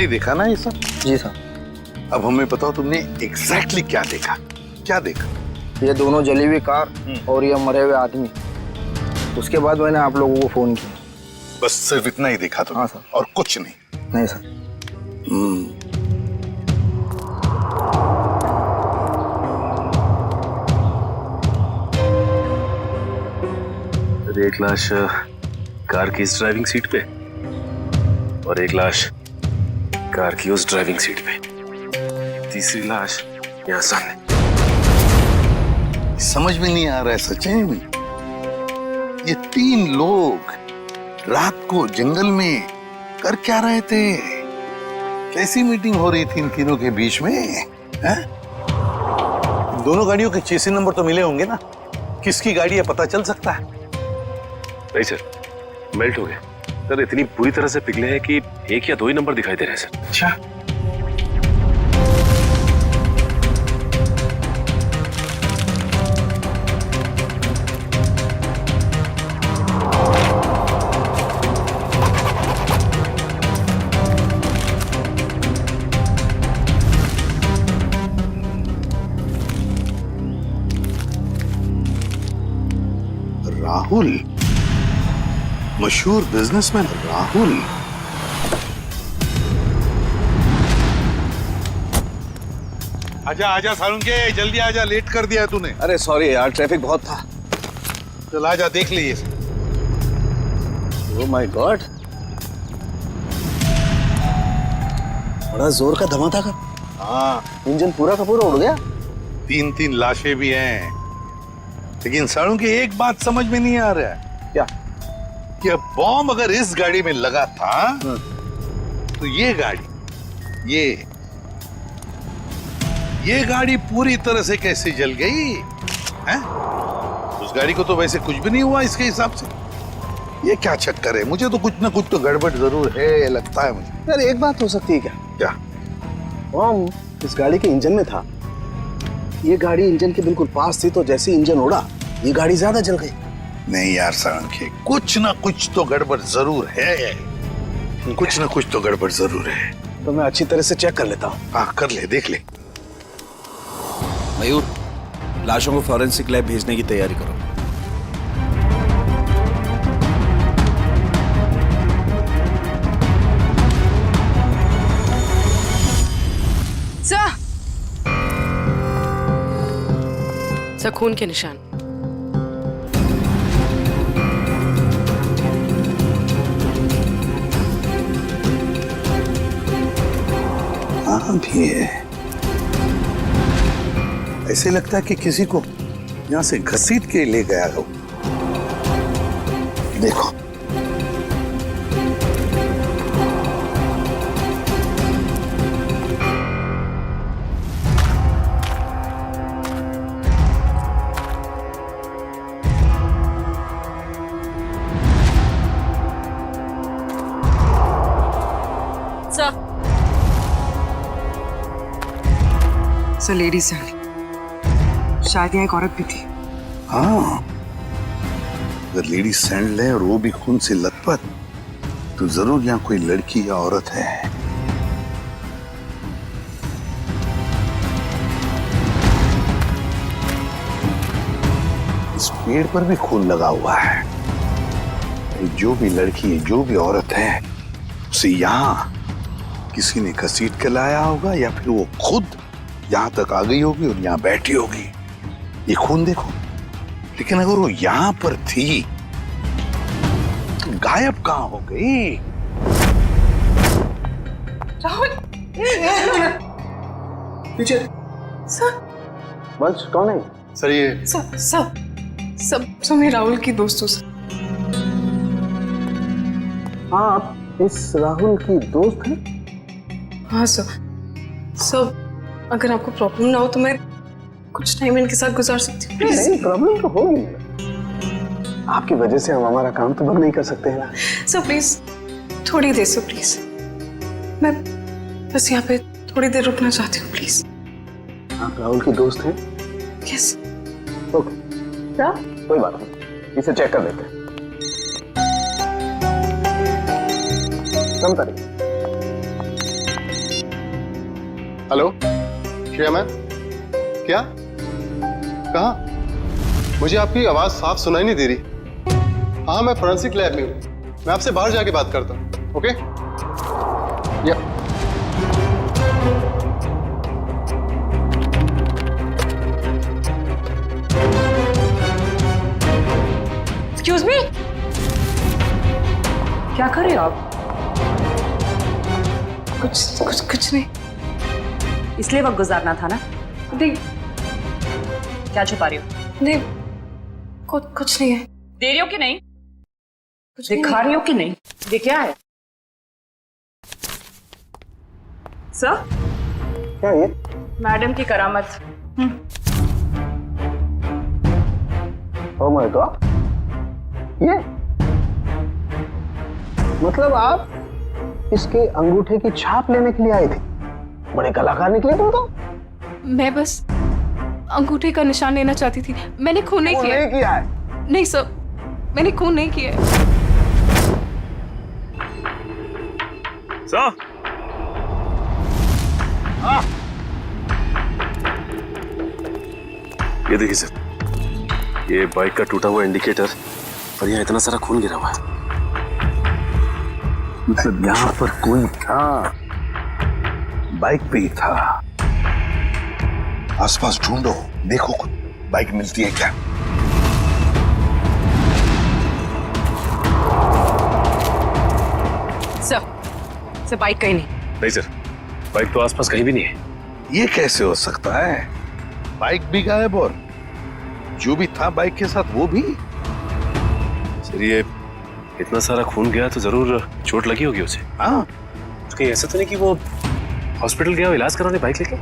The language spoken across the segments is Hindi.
ही देखा ना ये सब? जी सर। अब हमें बताओ तुमने एग्जैक्टली क्या देखा? क्या देखा? ये दोनों जली हुई कार और ये मरे हुए आदमी। उसके बाद मैंने आप लोगों को फोन किया। बस सिर्फ इतना ही देखा तुमने? हाँ सर। और कुछ नहीं? नहीं सर। एक लाश कार की इस ड्राइविंग सीट पे और एक लाश कार की उस ड्राइविंग सीट पे, तीसरी लाश यहाँ सामने। समझ में नहीं आ रहा है सचिन, ये 3 लोग रात को जंगल में कर क्या रहे थे? कैसी मीटिंग हो रही थी इन तीनों के बीच में? है? दोनों गाड़ियों के चेसी नंबर तो मिले होंगे ना? किसकी गाड़ी है पता चल सकता है? नहीं सर, मेल्ट हो गए सर, इतनी बुरी तरह से पिघले हैं कि 1 या 2 ही नंबर दिखाई दे रहे हैं सर। अच्छा, राहुल, मशहूर बिजनेसमैन राहुल। आजा आजा सालुंके, जल्दी आजा, लेट कर दिया तूने। अरे सॉरी यार, ट्रैफिक बहुत था। चल आजा, देख लीजिए। ओह माय गॉड, बड़ा जोर का धमाका। हाँ, इंजन पूरा का पूरा उड़ गया। 3 लाशें भी हैं, लेकिन सालुंके एक बात समझ में नहीं आ रहा है। क्या? कि अब बॉम्ब अगर इस गाड़ी में लगा था तो ये गाड़ी पूरी तरह से कैसे जल गई है? उस गाड़ी को तो वैसे कुछ भी नहीं हुआ इसके हिसाब से। ये क्या चक्कर है? मुझे तो कुछ ना कुछ तो गड़बड़ जरूर है, लगता है मुझे। यार एक बात हो सकती है क्या? क्या? बॉम्ब इस गाड़ी के इंजन में था। ये गाड़ी इंजन के बिल्कुल पास थी, तो जैसे इंजन उड़ा ये गाड़ी ज्यादा जल गई। नहीं यार सालुंके, कुछ ना कुछ तो गड़बड़ जरूर है। कुछ ना कुछ तो गड़बड़ जरूर है। तो मैं अच्छी तरह से चेक कर लेता हूँ। हाँ कर ले, देख ले। मयूर, लाशों को फॉरेंसिक लैब भेजने की तैयारी करो। सर, खून के निशान। हाँ भी है, ऐसे लगता है कि किसी को यहाँ से घसीट के ले गया हो। देखो, सर लेडीज हैं, शायद यहाँ एक औरत भी थी। हाँ, अगर लेडी सैंडल है और वो भी खून से लथपथ, तो जरूर यहाँ कोई लड़की या औरत है। इस पेड़ पर भी खून लगा हुआ है। जो भी लड़की है, जो भी औरत है, उसे यहाँ किसी ने घसीट के लाया होगा या फिर वो खुद यहाँ तक आ गई होगी और यहाँ बैठी होगी। ये खून देखो, लेकिन अगर वो यहाँ पर थी तो गायब कहाँ हो गई? राहुल, पीछे सर। वंश कौन है? सर ये सब मैं राहुल की दोस्त हूँ सर। हाँ, आप इस राहुल की दोस्त हैं? हाँ सर। अगर आपको प्रॉब्लम ना हो तो मैं कुछ टाइम इनके साथ गुजार सकती हूँ। नहीं, प्रॉब्लम तो होगी। आपकी वजह से हम हमारा काम तो बंद नहीं कर सकते हैं ना। सर प्लीज थोड़ी देर से, प्लीज मैं बस यहाँ पे थोड़ी देर रुकना चाहती हूँ, प्लीज। आप राहुल की दोस्त हैं? यस। ओके, क्या? कोई बात नहीं, इसे चेक कर लेते हैं। कम तारीख हेलो श्रेया मैम, क्या? कहाँ? मुझे आपकी आवाज साफ सुनाई नहीं दे रही। हाँ, मैं फोरेंसिक लैब में हूँ। मैं आपसे बाहर जाके बात करता हूँ। ओके? या एक्सक्यूज मी, क्या कर रहे हो आप? कुछ नहीं। इसलिए वक्त गुजारना था ना? नहीं क्या छुपा रही हो? नहीं, कुछ नहीं है। दे रही हो कि नहीं? कुछ दिखा रही हो कि नहीं? ये क्या है सर? क्या ये? मैडम की करामत। ओ माय गॉड, ये मतलब आप इसके अंगूठे की छाप लेने के लिए आए थे? बड़े कलाकार निकले तुम तो। मैं बस अंगूठे का निशान लेना चाहती थी। मैंने खून नहीं किया। नहीं किया है। नहीं सर, मैंने खून नहीं किया है। सर, ये देखिए सर, ये बाइक का टूटा हुआ इंडिकेटर और यहाँ इतना सारा खून गिरा हुआ है। मतलब यहाँ पर कोई था, बाइक पे ही था। आसपास ढूंढो, देखो बाइक मिलती है क्या। सर बाइक कहीं नहीं। नहीं सर, बाइक तो आसपास कहीं भी नहीं है। ये कैसे हो सकता है? बाइक भी गायब और जो भी था बाइक के साथ वो भी। सर, ये इतना सारा खून गया तो जरूर चोट लगी होगी उसे। हाँ, कहीं ऐसा तो नहीं कि वो हॉस्पिटल गया हो इलाज कराने बाइक लेके?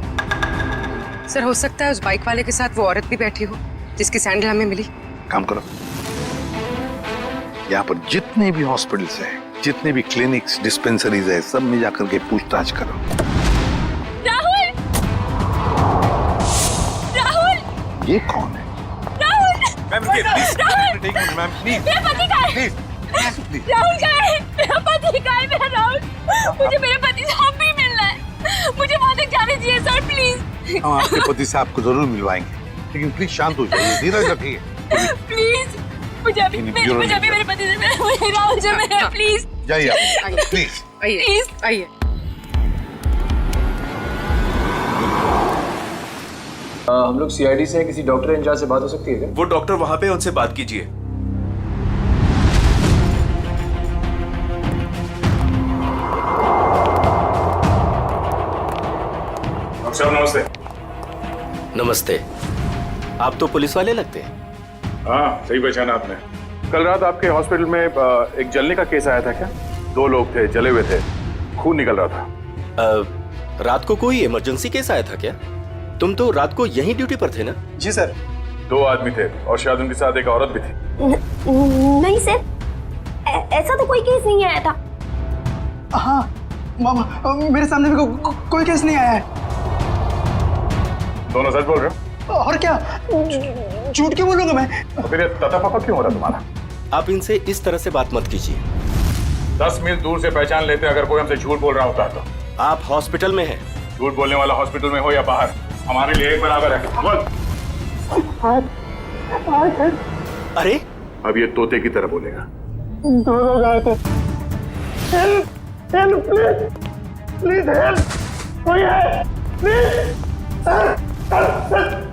सर हो सकता है उस बाइक वाले के साथ वो औरत भी बैठी हो जिसकी सैंडल हमें मिली। काम करो, यहाँ पर जितने भी हॉस्पिटल्स हैं, जितने भी क्लिनिक्स, डिस्पेंसरीज है, सब में जाकर के पूछताछ करो। राहुल! राहुल! ये कौन है? मैम रुकिए प्लीज। मैम प्लीज मेरा पति कहाँ है? प्लीज राहुल कहाँ है? मेरा पति कहाँ है? मेरा राहुल, मुझे मेरे पति से अब भी मिलना है। मुझे वहां तक जाने दीजिए सर, प्लीज। हम आपके पति से आपको जरूर मिलवाएंगे, लेकिन प्लीज शांत हो जाइए, धीरज रखिए। प्लीज, मुझे अभी मेरे पति से मिलना है। मुझे राहुल से मिलना है, प्लीज। जाइए आप, प्लीज। आइए आइए। हम लोग सीआईडी से हैं, किसी डॉक्टर इंचार्ज से बात हो सकती है क्या? वो डॉक्टर वहां पे, उनसे बात कीजिए। डॉक्टर साहब नमस्ते। नमस्ते। आप तो पुलिस वाले लगते हैं। हाँ, सही पहचाना आपने। कल रात आपके हॉस्पिटल में एक जलने का केस आया था क्या? 2 लोग थे, जले हुए थे, खून निकल रहा था। रात को कोई इमरजेंसी केस आया था क्या? तुम तो रात को यहीं ड्यूटी पर थे ना? जी सर। 2 आदमी थे और शायद उनके साथ एक औरत भी थी। नहीं सर, ऐसा तो कोई केस नहीं आया था। हाँ मामा, मेरे सामने भी कोई केस नहीं आया है। दोनों सच बोल रहे हो? और क्या, झूठ क्यों बोलूंगा मैं? तो फिर तता पापा क्यों हो रहा तुम्हारा? आप इनसे इस तरह से बात मत कीजिए। 10 मील दूर से पहचान लेते अगर कोई हमसे झूठ बोल रहा होता तो। आप हॉस्पिटल में हैं। झूठ बोलने वाला हॉस्पिटल में हो या बाहर, हमारे लिए एक बराबर है। बोल। अरे अब ये तोते की तरह बोलेगा। दोनों गए थे। हेल्प प्लीज, प्लीज हेल्प, कोई है? प्लीज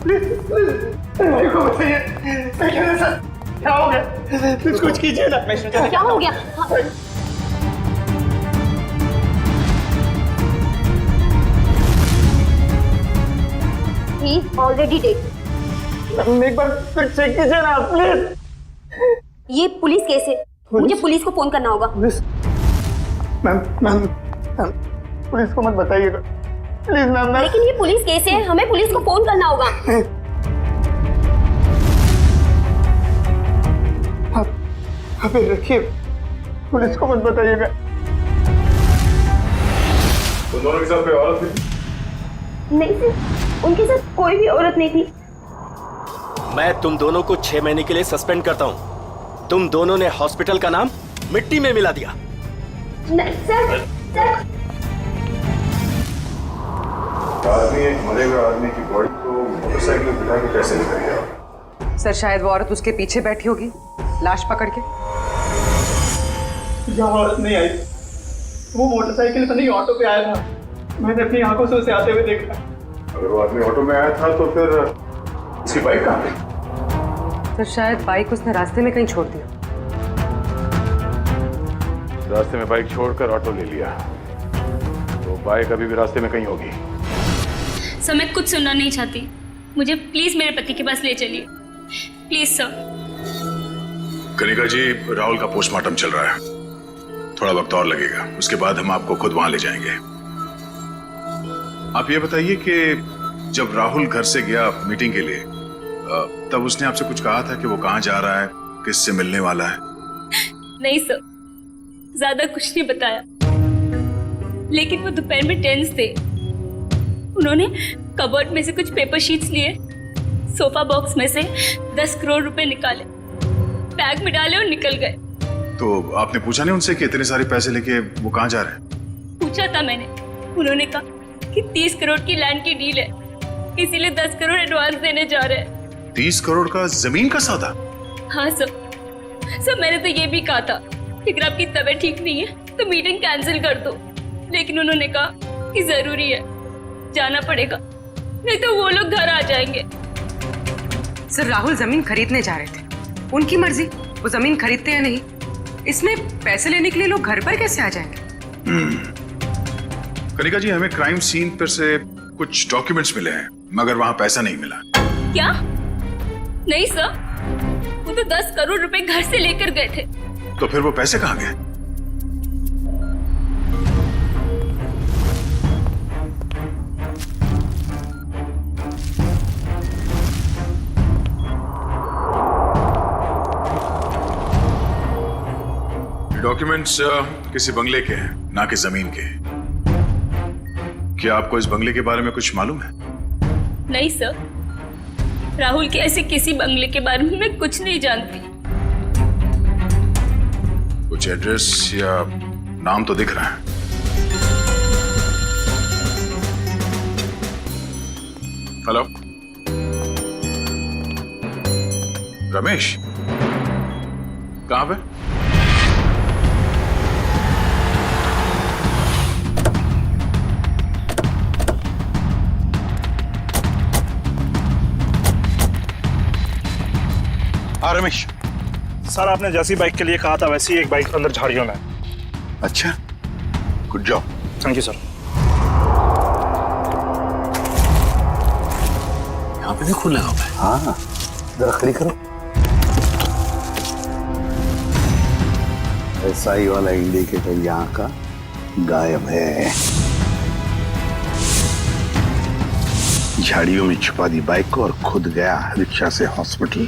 प्लीज भाई को बताइए, क्या हो गया? प्लीज कुछ कीजिए ना। क्या हो गया? He is already dead. एक बार फिर चेक कीजिए ना प्लीज। ये पुलिस केस है, मुझे पुलिस को फोन करना होगा। पुलिस? मैम मैम पुलिस को मत बताइएगा प्लीज मैम। लेकिन ये पुलिस केस है, हमें पुलिस को फोन करना होगा। आप रखिए, पुलिस को मत बताइएगा। तो दोनों के साथ कोई औरत थी? नहीं सर, उनके साथ कोई भी औरत नहीं थी। मैं तुम दोनों को 6 महीने के लिए सस्पेंड करता हूं। तुम दोनों ने हॉस्पिटल का नाम मिट्टी में मिला दिया। नहीं सर, सर। आदमी एक मरे हुए आदमी की बॉडी को मोटरसाइकिल बिठा के कैसे लेकर गया? सर शायद वो औरत उसके पीछे बैठी होगी लाश पकड़ के। जब औरत नहीं आई, वो मोटरसाइकिल पर नहीं ऑटो पे आया था। मैंने अपनी आंखों से उसे आते हुए देखा। अगर वो आदमी ऑटो में आया था तो फिर उसकी बाइक कहाँ गई? सर शायद बाइक उसने रास्ते में कहीं छोड़ दी। रास्ते में बाइक छोड़कर ऑटो ले लिया, तो बाइक अभी भी रास्ते में कहीं होगी। सर मैं कुछ सुनना नहीं चाहती, मुझे प्लीज मेरे पति के पास ले चलिए, प्लीज सर। कनिका जी, राहुल का पोस्टमार्टम चल रहा है, थोड़ा वक्त और लगेगा, उसके बाद हम आपको खुद वहां ले जाएंगे। आप ये बताइए कि जब राहुल घर से गया मीटिंग के लिए, तब उसने आपसे कुछ कहा था कि वो कहाँ जा रहा है, किससे मिलने वाला है? नहीं सर, ज्यादा कुछ नहीं बताया, लेकिन वो दोपहर में टेंस थे। उन्होंने कबर्ड में से कुछ पेपर शीट्स लिए, सोफा बॉक्स में से 10 करोड़ रुपए निकाले, बैग में डाले और निकल गए। तो आपने पूछा नहीं उनसे कि इतने सारे पैसे लेके वो कहाँ जा रहे हैं? पूछा था मैंने, उन्होंने कहा कि 30 करोड़ की लैंड की डील है, इसीलिए 10 करोड़ एडवांस देने जा रहे हैं। 30 करोड़ का जमीन का सौदा? हाँ सर मैंने तो ये भी कहा था कि अगर आपकी तबीयत ठीक नहीं है तो मीटिंग कैंसिल कर दो, लेकिन उन्होंने कहा कि जरूरी है, जाना पड़ेगा, नहीं तो वो लोग घर आ जाएंगे। सर राहुल जमीन खरीदने जा रहे थे, उनकी मर्जी, वो जमीन खरीदते या नहीं। इसमें पैसे लेने के लिए लोग घर पर कैसे आ जाएंगे? कनिका जी, हमें क्राइम सीन पर से कुछ डॉक्यूमेंट्स मिले हैं, मगर वहां पैसा नहीं मिला। क्या? नहीं सर, वो तो 10 करोड़ रुपए घर से लेकर गए थे। तो फिर वो पैसे कहाँ गए? डॉक्यूमेंट्स किसी बंगले के हैं, ना कि जमीन के। क्या आपको इस बंगले के बारे में कुछ मालूम है? नहीं सर, राहुल के ऐसे किसी बंगले के बारे में मैं कुछ नहीं जानती। कुछ एड्रेस या नाम तो दिख रहा है। हेलो, रमेश, कहां पे? हाँ रमेश सर, आपने जैसी बाइक के लिए कहा था वैसी एक बाइक अंदर झाड़ियों में। अच्छा, good job. Thank you sir. यहाँ पे भी खून लगा हुआ है। हाँ, जरा खड़ी करो। एसआई वाला इंडिकेटर यहाँ का गायब है। झाड़ियों में छुपा दी बाइक को और खुद गया रिक्शा से हॉस्पिटल।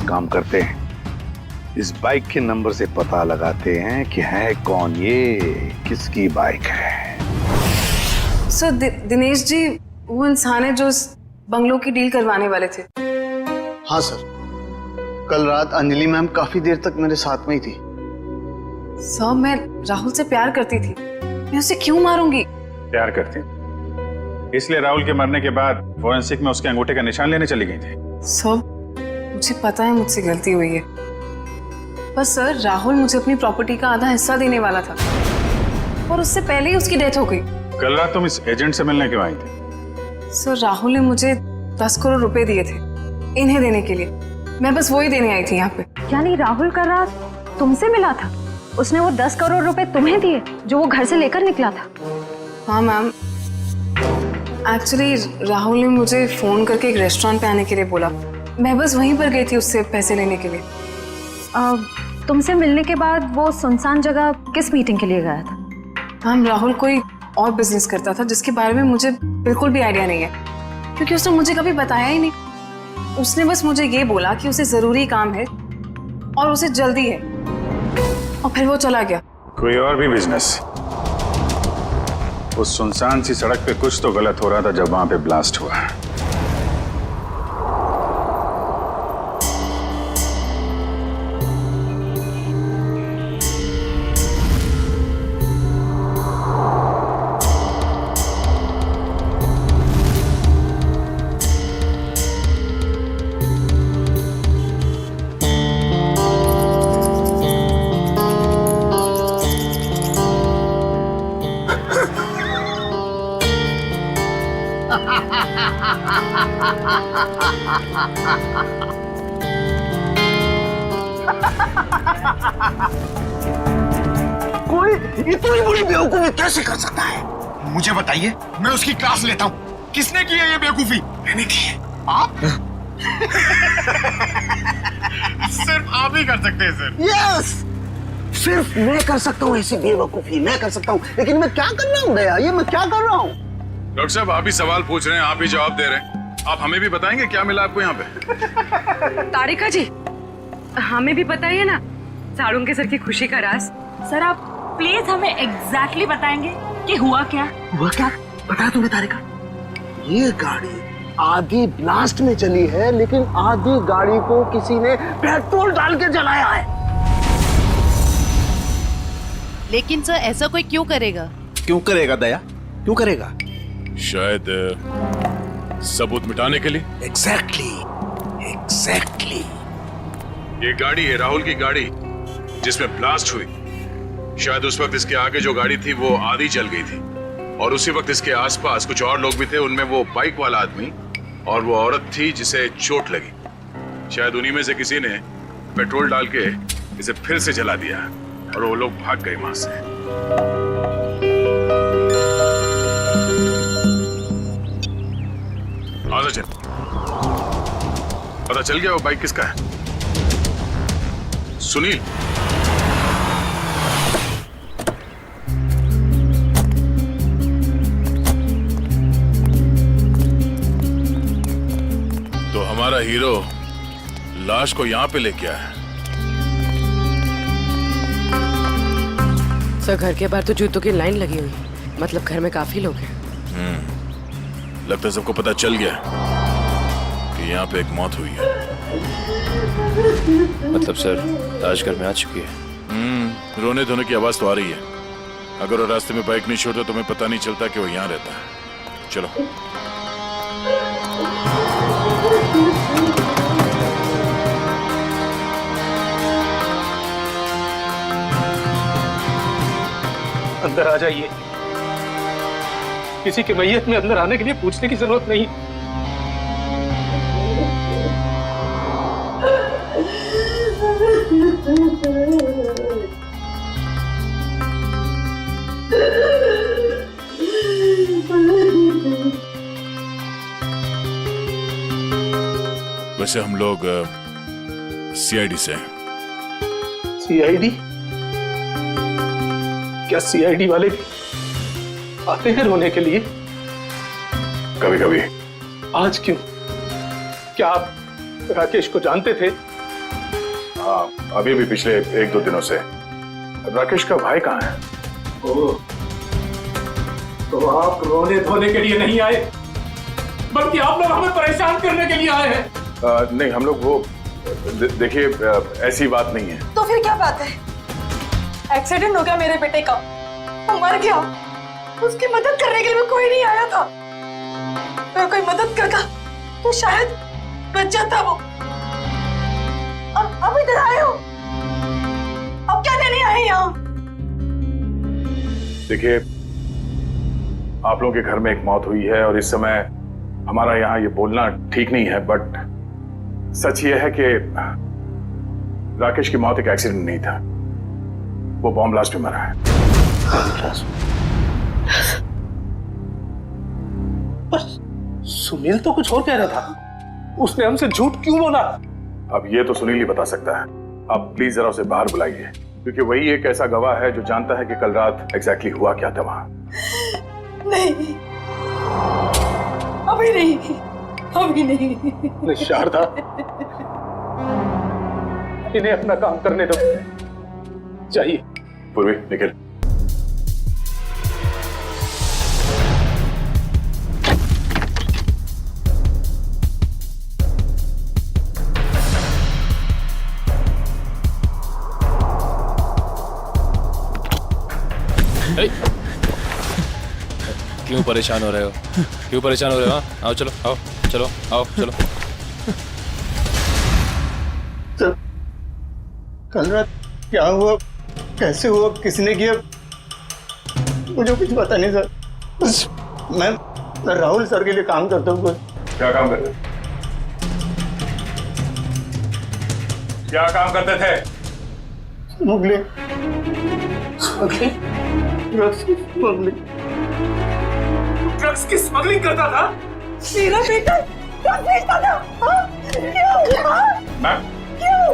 काम करते हैं, इस बाइक के नंबर से पता लगाते हैं कि है कौन ये, किसकी बाइक है। सर दिनेश जी वो इंसान है जो इस बंगलों की डील करवाने वाले थे। हाँ सर, कल रात अंजलि मैम काफी देर तक मेरे साथ में ही थी। सर मैं राहुल से प्यार करती थी, मैं उसे क्यों मारूंगी? प्यार करती हैं, इसलिए राहुल के मरने के बाद फोरेंसिक में उसके अंगूठे का निशान लेने चली गई थी। सर मुझे पता है मुझसे गलती हुई है, बस सर राहुल मुझे अपनी प्रॉपर्टी का आधा हिस्सा देने वाला था और उससे पहले ही उसकी डेथ हो गई। कल रात तुम इस एजेंट से मिलने क्यों आई थी? सर राहुल ने मुझे 10 करोड़ रुपए दिए थे इन्हें देने के लिए, मैं बस वही देने आई थी यहाँ पे। यानी राहुल का रात तुमसे मिला था? उसने वो 10 करोड़ रुपए तुम्हें दिए जो वो घर से लेकर निकला था? हाँ मैम, एक्चुअली राहुल ने मुझे फोन करके एक रेस्टोरेंट पे आने के लिए बोला, मैं बस वहीं पर गई थी उससे पैसे लेने के लिए। तुमसे मिलने के बाद वो सुनसान जगह किस मीटिंग के लिए गया था? मैम राहुल कोई और बिजनेस करता था जिसके बारे में मुझे बिल्कुल भी आइडिया नहीं है, क्योंकि उसने मुझे कभी बताया ही नहीं। उसने बस मुझे ये बोला कि उसे जरूरी काम है और उसे जल्दी है, और फिर वो चला गया। कोई और भी बिजनेस? उस सुनसान सी सड़क पे कुछ तो गलत हो रहा था जब वहां पे ब्लास्ट हुआ। कोई इतनी बड़ी बेवकूफी कैसे कर सकता है? मुझे बताइए, मैं उसकी क्लास लेता हूँ। किसने की है ये बेवकूफी? मैंने की है। आप? सिर्फ आप ही कर सकते हैं सर। यस, सिर्फ मैं कर सकता हूँ ऐसी बेवकूफी, मैं कर सकता हूँ। लेकिन मैं क्या कर रहा हूँ दया, ये मैं क्या कर रहा हूँ? डॉक्टर साहब, आप ही सवाल पूछ रहे हैं, आप ही जवाब दे रहे हैं। आप हमें भी बताएंगे क्या मिला आपको यहाँ पे? तारिका जी, हमें भी बताइए ना साड़ू के सर की खुशी का राज। सर आप प्लीज हमें एग्जैक्टली बताएंगे कि हुआ क्या? हुआ क्या? बता तुम्हें तारिका, ये गाड़ी आधी ब्लास्ट में चली है, लेकिन आधी गाड़ी को किसी ने पेट्रोल डाल के जलाया है। लेकिन सर ऐसा कोई क्यों करेगा? क्यों करेगा दया, क्यों करेगा? शायद सबूत मिटाने के लिए। एग्जैक्टली। ये गाड़ी है राहुल की गाड़ी जिसमें ब्लास्ट हुई। शायद उस वक्त इसके आगे जो गाड़ी थी वो आधी जल गई थी, और उसी वक्त इसके आसपास कुछ और लोग भी थे। उनमें वो बाइक वाला आदमी और वो औरत थी जिसे चोट लगी। शायद उन्हीं में से किसी ने पेट्रोल डाल के इसे फिर से जला दिया और वो लोग भाग गए वहां से। आजा चल, पता चल गया वो बाइक किसका है? सुनील। तो हमारा हीरो लाश को यहाँ पे लेके आया है। सर घर के बाहर तो जूतों की लाइन लगी हुई है, मतलब घर में काफी लोग हैं। लगता है सबको पता चल गया कि यहाँ पे एक मौत हुई है। मतलब सर लाश घर में आ चुकी है। रोने धोने की आवाज तो आ रही है। अगर वो रास्ते में बाइक नहीं छोड़ता तो हमें पता नहीं चलता कि वो यहाँ रहता है। चलो। अंदर आ जाइए। किसी के मैयत में अंदर आने के लिए पूछने की जरूरत नहीं। वैसे हम लोग सीआईडी से हैं। सीआईडी? क्या सीआईडी वाले आते हैं रोने के लिए? कभी कभी। आज क्यों? क्या आप राकेश को जानते थे? हाँ, अभी भी पिछले 1-2 दिनों से। राकेश का भाई कहाँ है? ओह, तो आप रोने धोने के लिए नहीं आए, बल्कि आप लोग हमें परेशान करने के लिए आए हैं। नहीं, हम लोग वो देखिए ऐसी बात नहीं है। तो फिर क्या बात है? एक्सीडेंट हो गया मेरे बेटे का, वो मर गया। उसकी मदद करने के लिए कोई नहीं आया था। अगर कोई मदद करता तो शायद बच जाता वो। अब इधर आए हो, अब क्या लेने आए यहाँ? देखिए, आप लोगों के घर में एक मौत हुई है और इस समय हमारा यहाँ ये बोलना ठीक नहीं है, बट सच ये है कि राकेश की मौत एक एक्सीडेंट नहीं था, वो बॉम्ब ब्लास्ट में मरा है। सुनील तो कुछ और कह रहा था, उसने हमसे झूठ क्यों बोला? अब ये तो सुनील ही बता सकता है। आप प्लीज जरा उसे बाहर बुलाइए, क्योंकि वही एक ऐसा गवाह है जो जानता है कि कल रात एग्जैक्टली हुआ क्या था वहां। नहीं, अभी नहीं। शारदा, इन्हें अपना काम करने दो। चाहिए। पूर्वी, निकल। क्यों परेशान हो रहे हो? क्यों परेशान हो रहे हो? आओ चलो, आओ चलो, आओ चलो। सर, कल रात क्या हुआ, कैसे हुआ, किसने किया, मुझे कुछ पता नहीं सर। बस मैं राहुल सर के लिए काम करता हूँ। क्या काम करते थे? क्या काम करते थे? स्मगलिंग, ड्रग्स की स्मगलिंग। ड्रग्स की स्मगलिंग करता था? मेरा बेटा ड्रग्स बेचता था। हाँ? क्यों? हाँ? मैम क्यों?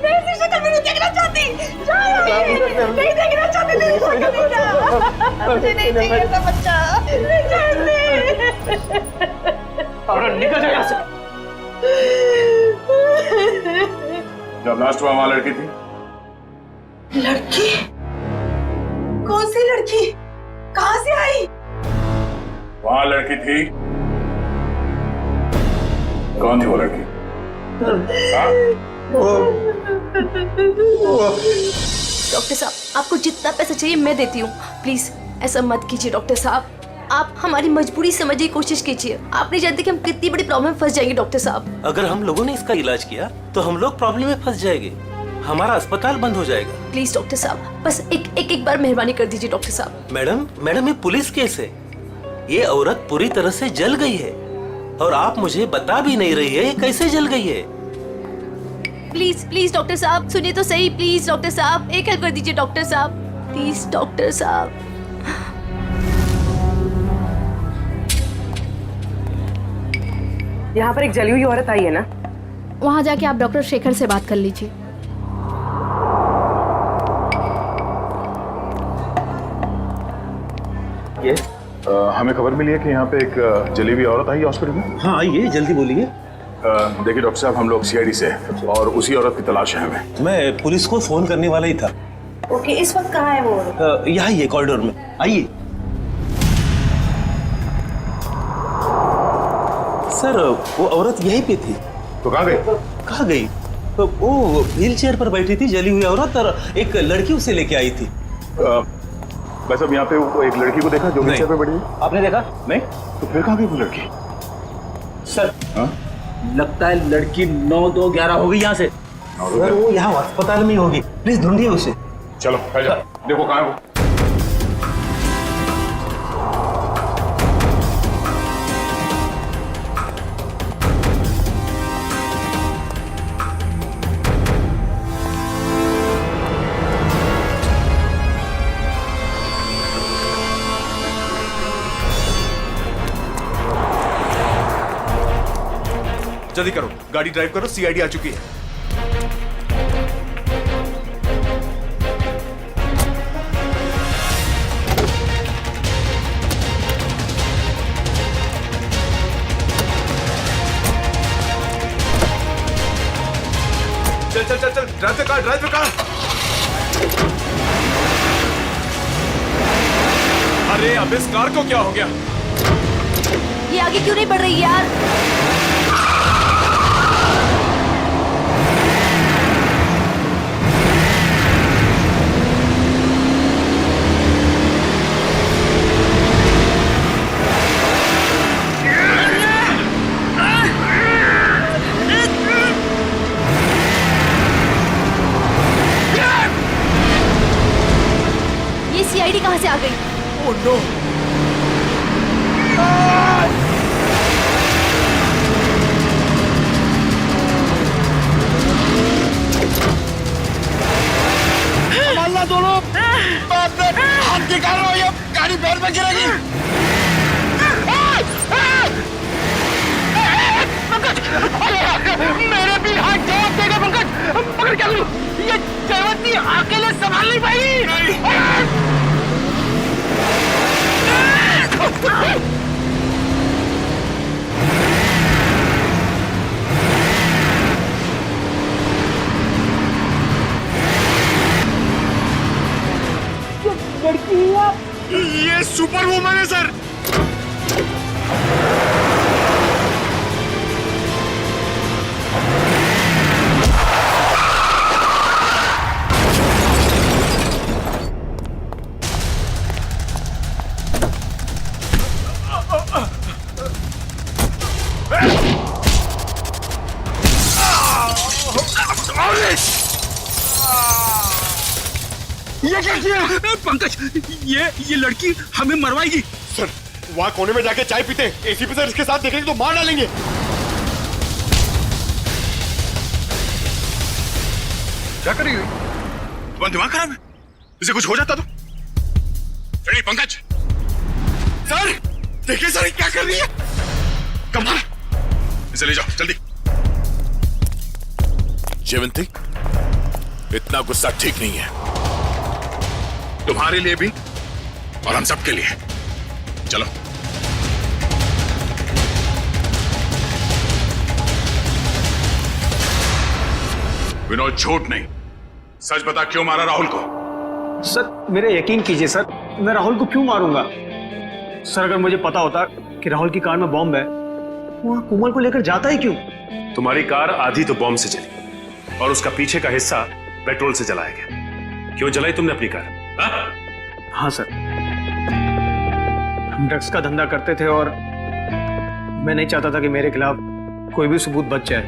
मैं ऐसी शक्ल में नहीं देखना चाहती। नहीं देखना चाहती मेरी शक्ल में क्या? मुझे नहीं चाहिए था बच्चा। नहीं चाहती। और निकल जाए यहाँ से। जब लास्ट वहां लड़की थी? लड़की? कौन सी लड़की? कहाँ से आई? वहां लड़की थी। कौन थी वो लड़की? डॉक्टर साहब, आपको जितना पैसा चाहिए मैं देती हूँ। प्लीज ऐसा मत कीजिए डॉक्टर साहब। आप हमारी मजबूरी समझने की कोशिश कीजिए। आप नहीं जानते कि हम कितनी बड़ी प्रॉब्लम में फंस जाएंगे डॉक्टर साहब। अगर हम लोगों ने इसका इलाज किया तो हम लोग प्रॉब्लम में फंस जाएंगे, हमारा अस्पताल बंद हो जाएगा। प्लीज डॉक्टर साहब, बस एक बार मेहरबानी कर दीजिए डॉक्टर साहब। मैडम ये पुलिस केस है। ये औरत पूरी तरह से जल गई है और आप मुझे बता भी नहीं रही है ये कैसे जल गई है। प्लीज डॉक्टर साहब सुनिए तो सही। प्लीज डॉक्टर साहब एक हेल्प कर दीजिए डॉक्टर साहब। प्लीज डॉक्टर साहब। यहाँ पर एक जली हुई औरत आई है ना? वहाँ जाके आप डॉक्टर शेखर से बात कर लीजिए। ये हमें खबर मिली है कि यहाँ पे एक जली हुई औरत आई हॉस्पिटल में। हाँ आइए जल्दी बोलिए। देखिए डॉक्टर साहब, हम लोग सीआईडी से हैं और उसी औरत की तलाश है हमें। मैं पुलिस को फोन करने वाला ही था। ओके, इस वक्त कहाँ है वो? यहाँ ही है कॉरिडोर में, आइए। सर वो औरत यहीं पे थी। तो कहाँ गई? कहाँ गई? तो वो व्हील चेयर पर बैठी थी जली हुई औरत, और एक लड़की उसे लेके आई थी। बस अब यहाँ पे वो एक लड़की को देखा जो व्हील चेयर पे बैठी थी? आपने देखा? नहीं। तो फिर कहाँ गई वो लड़की? सर हाँ? लगता है लड़की 9-2-11 हो गई यहाँ से। सर वो यहाँ अस्पताल में ही होगी, प्लीज ढूंढिए उसे। चलो देखो कहाँ है वो। जल्दी करो, गाड़ी ड्राइव करो, सीआईडी आ चुकी है। चल चल चल चल, ड्राइव द कार। अरे अब इस कार को क्या हो गया? ये आगे क्यों नहीं बढ़ रही यार? ये सीआईडी कहाँ से आ गई? Oh no! संभालना दोनों। हाथ निकालो, ये गाड़ी पैर में गिरेगी। मेरे भी हाथ जवाब देगा पंकज। पकड़ क्या करूं? ये जयवंती अकेले संभाल नहीं पाएगी। ये सुपर वुमन है सर। ये क्या किया? पंकज, ये लड़की हमें मरवाएगी। सर वहाँ कोने में जाके चाय पीते हैं। एसीपी सर इसके साथ देखेंगे तो मार डालेंगे। क्या कर रही हो? तुम्हारा दिमाग खराब है? इसे कुछ हो जाता तो? फ्रेडी, पंकज, सर देखिए सर क्या कर रही है। कमाल, इसे ले जाओ जल्दी। जयवंती, इतना गुस्सा ठीक नहीं है, तुम्हारे लिए भी और हम सबके लिए। चलो। विनोद, झूठ नहीं, सच बता, क्यों मारा राहुल को? सर मेरे यकीन कीजिए सर, मैं राहुल को क्यों मारूंगा? सर अगर मुझे पता होता कि राहुल की कार में बॉम्ब है, वहां कोमल को लेकर जाता ही क्यों? तुम्हारी कार आधी तो बॉम्ब से चली और उसका पीछे का हिस्सा पेट्रोल से जलाया गया। क्यों जलाई तुमने अपनी कार? हाँ सर, हम ड्रग्स का धंधा करते थे और मैं नहीं चाहता था कि मेरे खिलाफ कोई भी सबूत बच जाए,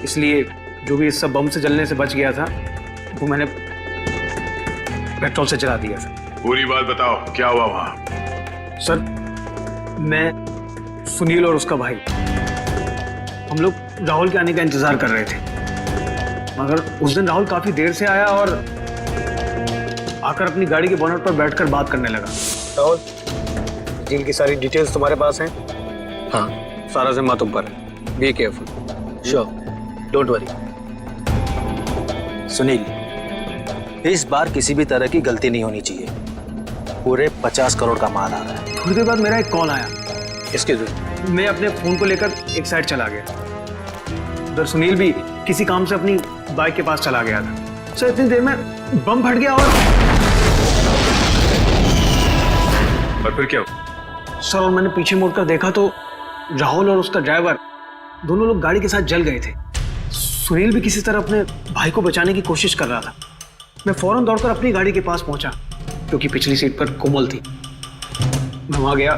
इसलिए जो भी हिस्सा बम से जलने से बच गया था वो मैंने पेट्रोल से जला दिया था। पूरी बात बताओ, क्या हुआ वहां? सर मैं, सुनील और उसका भाई, हम लोग राहुल के आने का इंतजार कर रहे थे, मगर उस दिन राहुल काफी देर से आया और आकर अपनी गाड़ी के बोनट पर बैठकर बात करने लगा। राहुल, डील की सारी डिटेल्स तुम्हारे पास हैं? हाँ, सारा जिम्मा तुम पर है। Be careful. Sure, don't worry. Sunil, इस बार किसी भी तरह की गलती नहीं होनी चाहिए। पूरे 50 करोड़ का माल आ रहा है। थोड़ी देर बाद मेरा एक कॉल आया। इसके मैं अपने फोन को लेकर एक साइड चला गया। उधर सुनील भी किसी काम से अपनी बाइक के पास चला गया था। सर इतनी देर में बम फट गया और फिर क्या हुआ? सर और मैंने पीछे मुड़कर देखा तो राहुल और उसका ड्राइवर दोनों लोग गाड़ी के साथ जल गए थे। सुनील भी किसी तरह अपने भाई को बचाने की कोशिश कर रहा था। मैं फौरन दौड़कर अपनी गाड़ी के पास पहुंचा क्योंकि पिछली सीट पर कोमल थी। मैं वहां गया,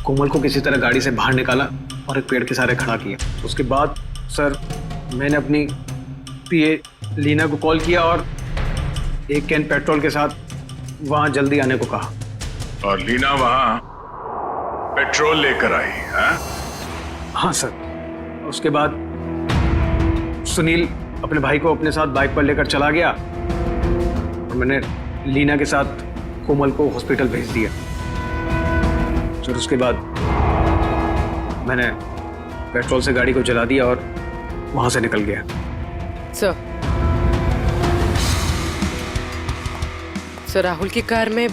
कोमल को किसी तरह गाड़ी से बाहर निकाला और एक पेड़ के सहारे खड़ा किया। उसके बाद सर मैंने अपनी पीए लीना को कॉल किया और एक कैन पेट्रोल के साथ वहां जल्दी आने को कहा। और लीना वहां पेट्रोल लेकर आई है? हाँ सर। उसके बाद सुनील अपने भाई को अपने साथ बाइक पर लेकर चला गया और मैंने लीना के साथ कोमल को हॉस्पिटल भेज दिया। फिर उसके बाद मैंने पेट्रोल से गाड़ी को जला दिया और वहां से निकल गया। सर राहुल की कार में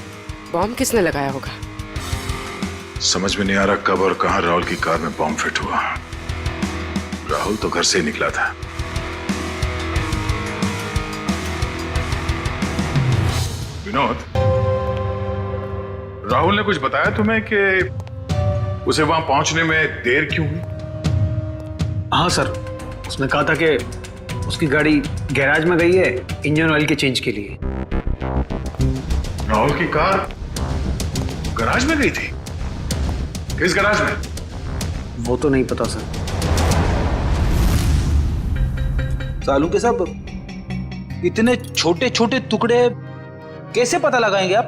बॉम्ब किसने लगाया होगा? समझ में नहीं आ रहा कब और कहां राहुल की कार में बॉम्ब फिट हुआ। राहुल तो घर से ही निकला था। विनोद, राहुल ने कुछ बताया तुम्हें कि उसे वहां पहुंचने में देर क्यों हुई? हाँ सर, उसने कहा था कि उसकी गाड़ी गैराज में गई है इंजन ऑयल के चेंज के लिए। राहुल की कार गैराज में गई थी? किस गैराज में? वो तो नहीं पता सर। सालू के साहब, इतने छोटे छोटे टुकड़े कैसे पता लगाएंगे आप?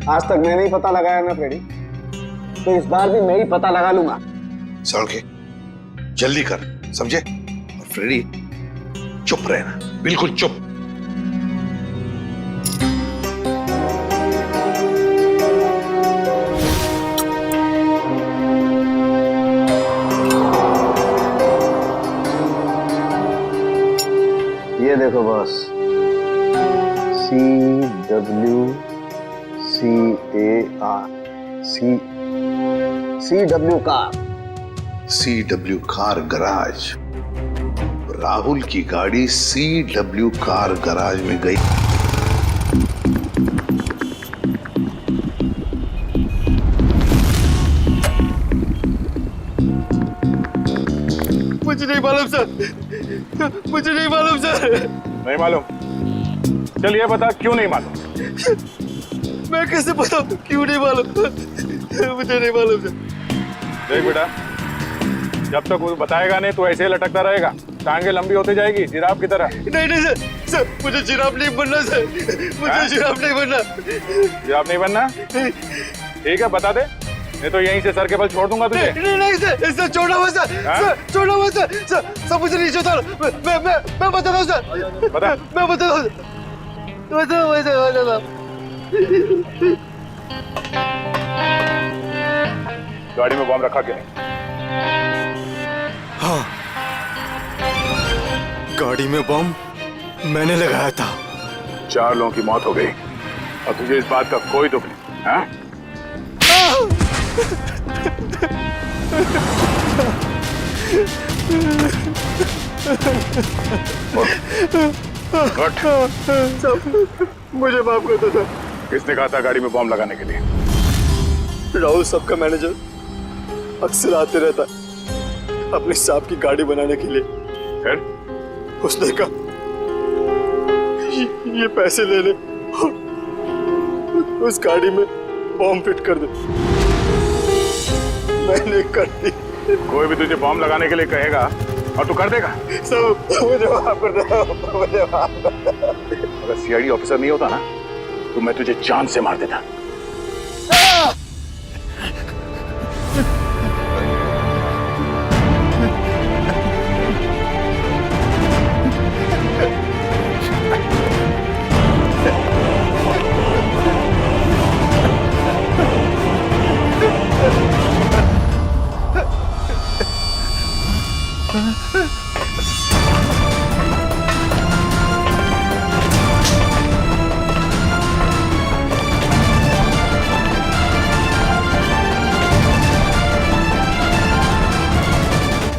आज तक मैं नहीं पता लगाया ना फ्रेडी, तो इस बार भी मैं ही पता लगा लूंगा। सड़के जल्दी कर, समझे? और फ्रेडी चुप रहना, बिल्कुल चुप। ये देखो boss, CWCAR car. CW car garage. Rahul की गाड़ी CW कार गराज में गई। मुझे नहीं मालूम सर, मुझे नहीं मालूम सर। नहीं मालूम? चलिए बता, क्यों नहीं मालूम? मैं कैसे बताऊं क्यों नहीं मालूम? मुझे नहीं मालूम सर। देख बेटा, जब तक वो बताएगा नहीं तो ऐसे ही लटकता रहेगा, टांगे लंबी होती जाएगी जिराफ की तरह। नहीं नहीं सर, सर मुझे जिराफ नहीं बनना सर, मुझे जिराफ नहीं बनना। जिराफ नहीं बनना? ठीक है बता दे, नहीं तो यहीं से सर के बल छोड़ दूंगा तुझे। नहीं सर छोड़ना मत सर, छोड़ना मत सर, मुझे नीचे उतारो। मैं बताता हूँ सर, बता। मैं बताता हूँ, बताओ। गाड़ी में बम रखा कि नहीं? हाँ, गाड़ी में बम मैंने लगाया था। 4 लोगों की मौत हो गई और तुझे इस बात का कोई दुख नहीं, हाँ? मुझे माफ कर दो सर। किसने कहा था गाड़ी में बम लगाने के लिए? राहुल सबका मैनेजर अक्सर आते रहता है अपने सांप की गाड़ी बनाने के लिए। फिर उसने कहा ये पैसे ले ले और उस गाड़ी में बम फिट कर दे। मैंने कर दी। कोई भी तुझे बम लगाने के लिए कहेगा और तू कर देगा? सब मुझे माफ कर दो, मुझे माफ कर दो। अगर सीआईडी ऑफिसर नहीं होता ना तो मैं तुझे जान से मार देता।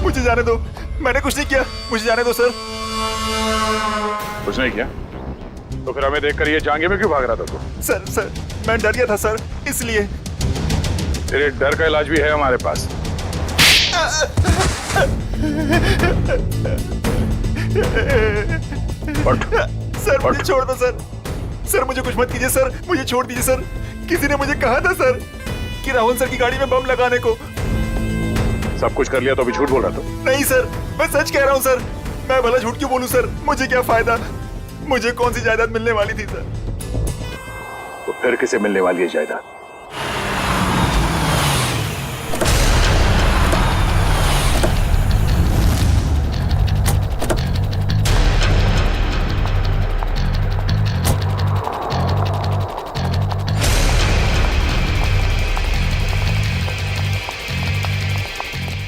मुझे जाने दो, मैंने कुछ नहीं किया, मुझे जाने दो सर। कुछ नहीं किया तो फिर हमें देखकर ये जांघे में क्यों भाग रहा था तू? सर मैं डर गया था सर, इसलिए। तेरे डर का इलाज भी है हमारे पास। सर मुझे छोड़ दो सर, मुझे कुछ मत कीजिए सर, मुझे छोड़ दीजिए सर। किसी ने मुझे कहा था सर कि राहुल सर की गाड़ी में बम लगाने को। सब कुछ कर लिया तो अभी झूठ बोल रहा था? नहीं सर, मैं सच कह रहा हूँ सर। मैं भला झूठ क्यों बोलूं सर, मुझे क्या फायदा, मुझे कौन सी जायदाद मिलने वाली थी सर। तो फिर किसे मिलने वाली है जायदाद?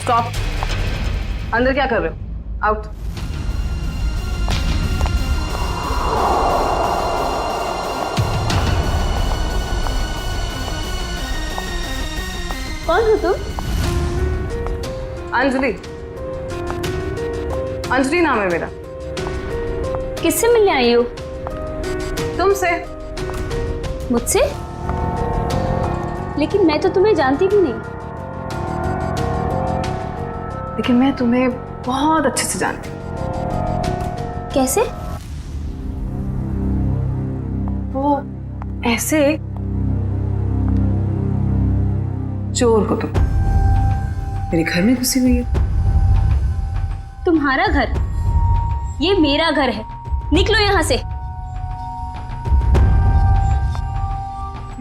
स्टॉप। अंदर क्या कर रहे हो? आउट। कौन हो तुम? अंजलि। अंजलि नाम है मेरा। किससे मिलने आई हो? तुमसे। मुझसे? लेकिन मैं तो तुम्हें जानती भी नहीं। लेकिन मैं तुम्हें बहुत अच्छे से जानती हूँ। कैसे? वो ऐसे चोर हो तुम, मेरे घर में घुसी हुई है। तुम्हारा घर? ये मेरा घर है, निकलो यहाँ से।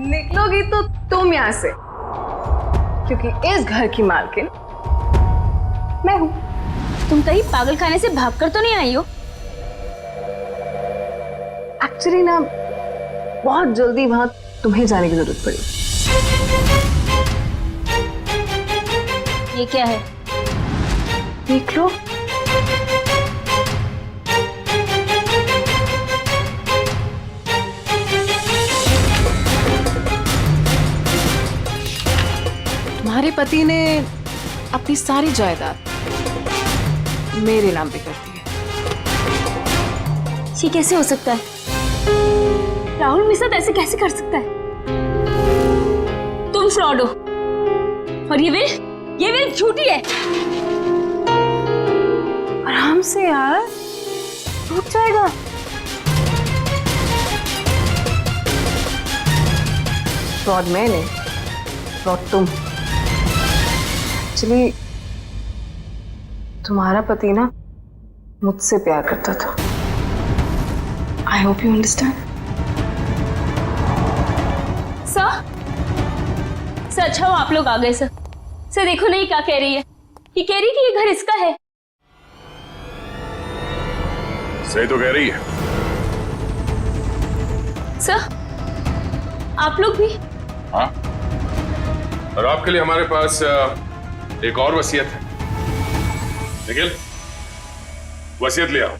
निकलोगी तो तुम यहाँ से, क्योंकि इस घर की मालकिन मैं हूं। तुम कहीं पागल खाने से भागकर तो नहीं आई हो? एक्चुअली ना बहुत जल्दी वहां तुम्हें जाने की जरूरत पड़ी। ये क्या है? देख लो। तुम्हारे पति ने अपनी सारी जायदाद मेरे नाम पे कर दी है। ये कैसे हो सकता है? राहुल मेरे साथ ऐसे कैसे कर सकता है? तुम फ्रॉड हो और ये विल झूठी है। आराम से यार, रुक जाएगा। फ्रॉड मैं नहीं, फ्रॉड तुम। एक्चुअली तुम्हारा पति ना मुझसे प्यार करता था, I hope you understand. Sir अच्छा हो आप लोग आ गए सर। सर देखो ना ये क्या कह रही है, ये कह रही है कि ये घर इसका है। सही तो कह रही है। सर आप लोग भी? हाँ, और आपके लिए हमारे पास एक और वसीयत है। निखिल, वसीयत ले आओ।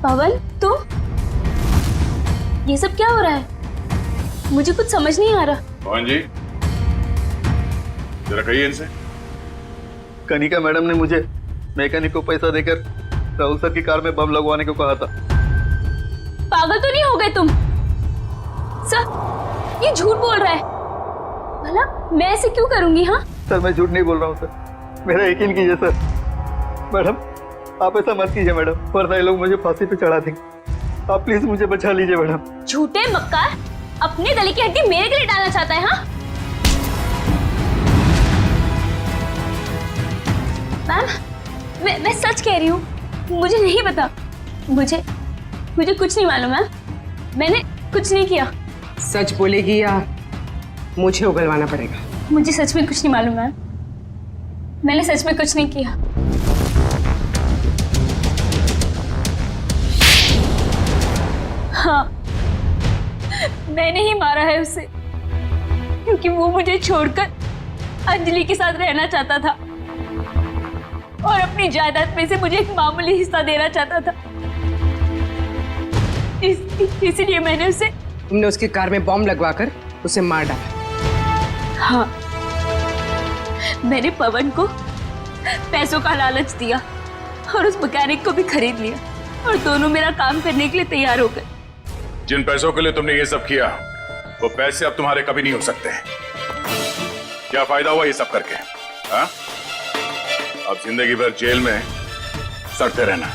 पवन तुम, ये सब क्या हो रहा है? मुझे कुछ समझ नहीं आ रहा। पवन जी, जरा कहिए इनसे। कनिका मैडम ने मुझे मैकेनिक को पैसा देकर राहुल सर की कार में बम लगवाने को कहा था। पागल तो नहीं हो गए तुम? सर ये झूठ बोल रहा है। भला मैं ऐसे क्यों करूंगी? हाँ सर मैं झूठ नहीं बोल रहा हूँ सर, मेरा यकीन कीजिए सर। मैडम आप ऐसा मत कीजिए मैडम, वरना ये लोग मुझे फांसी पे चढ़ा देंगे। आप प्लीज मुझे बचा लीजिए मैडम। झूठे मक्कार, अपने गले की हड्डी मेरे गले डालना चाहता है? हाँ मैम, मैं सच कह रही हूँ, मुझे नहीं पता। मुझे कुछ नहीं मालूम मैम, मैंने कुछ नहीं किया। सच बोलेगी या मुझे उगलवाना पड़ेगा? मुझे सच में कुछ नहीं मालूम मैम, मैंने सच में कुछ नहीं किया। हाँ मैंने ही मारा है उसे, क्योंकि वो मुझे छोड़कर अंजलि के साथ रहना चाहता था और अपनी जायदाद में से मुझे एक मामूली हिस्सा देना चाहता था। इसीलिए मैंने उसे। तुमने उसकी कार में बॉम्ब लगवाकर उसे मार डाला? हाँ, मैंने पवन को पैसों का लालच दिया और उस मैकेनिक को भी खरीद लिया और दोनों मेरा काम करने के लिए तैयार हो गए। जिन पैसों के लिए तुमने ये सब किया, वो पैसे अब तुम्हारे कभी नहीं हो सकते। क्या फायदा हुआ ये सब करके? हाँ, अब जिंदगी भर जेल में सड़ते रहना।